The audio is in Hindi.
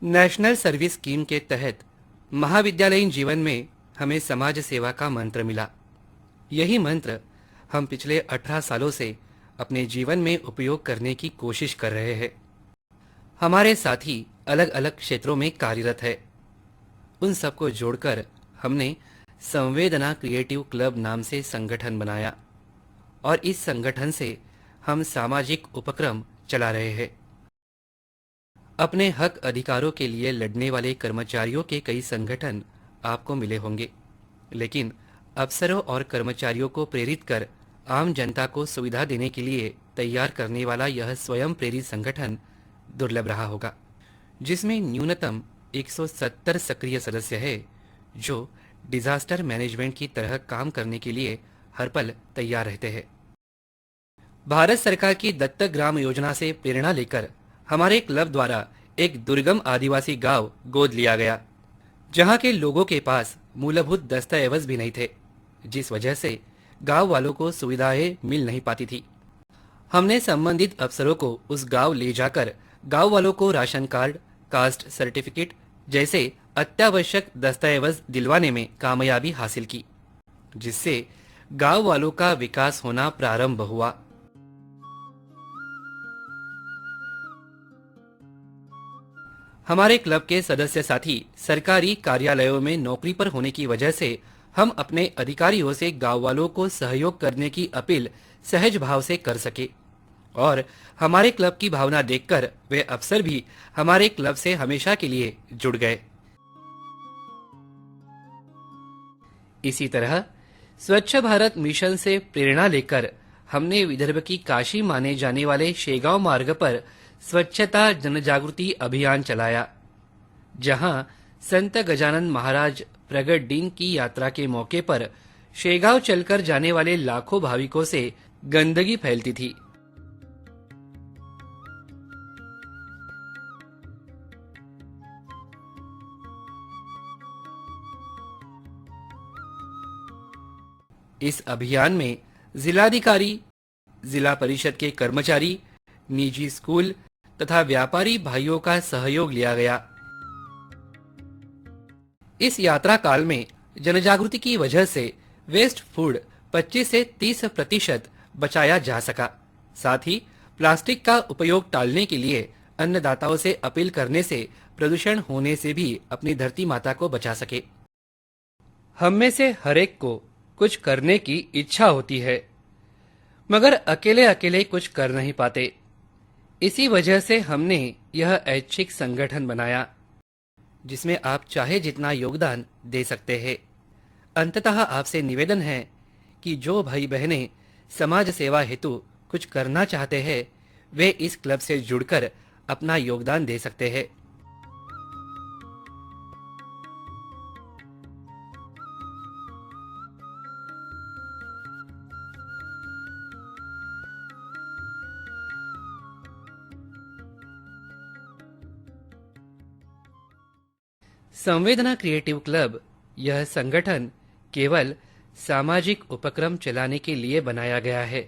नेशनल सर्विस स्कीम के तहत महाविद्यालयीन जीवन में हमें समाज सेवा का मंत्र मिला। यही मंत्र हम पिछले 18 सालों से अपने जीवन में उपयोग करने की कोशिश कर रहे हैं। हमारे साथी अलग अलग क्षेत्रों में कार्यरत है। उन सबको जोड़कर हमने संवेदना क्रिएटिव क्लब नाम से संगठन बनाया और इस संगठन से हम सामाजिक उपक्रम चला रहे हैं। अपने हक अधिकारों के लिए लड़ने वाले कर्मचारियों के कई संगठन आपको मिले होंगे, लेकिन अफसरों और कर्मचारियों को प्रेरित कर आम जनता को सुविधा देने के लिए तैयार करने वाला यह स्वयं प्रेरित संगठन दुर्लभ रहा होगा, जिसमें न्यूनतम 170 सक्रिय सदस्य है जो डिजास्टर मैनेजमेंट की तरह काम करने के लिए हर पल तैयार रहते हैं। भारत सरकार की दत्तक ग्राम योजना से प्रेरणा लेकर हमारे क्लब द्वारा एक दुर्गम आदिवासी गांव गोद लिया गया, जहां के लोगों के पास मूलभूत दस्तावेज भी नहीं थे, जिस वजह से गांव वालों को सुविधाएं मिल नहीं पाती थी। हमने संबंधित अफसरों को उस गांव ले जाकर गांव वालों को राशन कार्ड, कास्ट सर्टिफिकेट जैसे अत्यावश्यक दस्तावेज दिलवाने में कामयाबी हासिल की, जिससे गांव वालों का विकास होना प्रारंभ हुआ। हमारे क्लब के सदस्य साथी सरकारी कार्यालयों में नौकरी पर होने की वजह से हम अपने अधिकारियों से गांव वालों को सहयोग करने की अपील सहज भाव से कर सके और हमारे क्लब की भावना देखकर वे अफसर भी हमारे क्लब से हमेशा के लिए जुड़ गए। इसी तरह स्वच्छ भारत मिशन से प्रेरणा लेकर हमने विदर्भ की काशी माने जाने वाले शेगांव मार्ग पर स्वच्छता जनजागृति अभियान चलाया, जहां संत गजानन महाराज प्रगट दिन की यात्रा के मौके पर शेगांव चलकर जाने वाले लाखों भाविकों से गंदगी फैलती थी। इस अभियान में जिलाधिकारी, जिला परिषद के कर्मचारी, निजी स्कूल तथा व्यापारी भाइयों का सहयोग लिया गया। इस यात्रा काल में जनजागृति की वजह से वेस्ट फूड 25 से 30% बचाया जा सका। साथ ही प्लास्टिक का उपयोग टालने के लिए अन्नदाताओं से अपील करने से प्रदूषण होने से भी अपनी धरती माता को बचा सके। हम में से हर एक को कुछ करने की इच्छा होती है, मगर अकेले अकेले कुछ कर नहीं पाते। इसी वजह से हमने यह ऐच्छिक संगठन बनाया, जिसमें आप चाहे जितना योगदान दे सकते हैं। अंततः आपसे निवेदन है कि जो भाई बहनें समाज सेवा हेतु कुछ करना चाहते हैं, वे इस क्लब से जुड़कर अपना योगदान दे सकते हैं। संवेदना क्रिएटिव क्लब यह संगठन केवल सामाजिक उपक्रम चलाने के लिए बनाया गया है।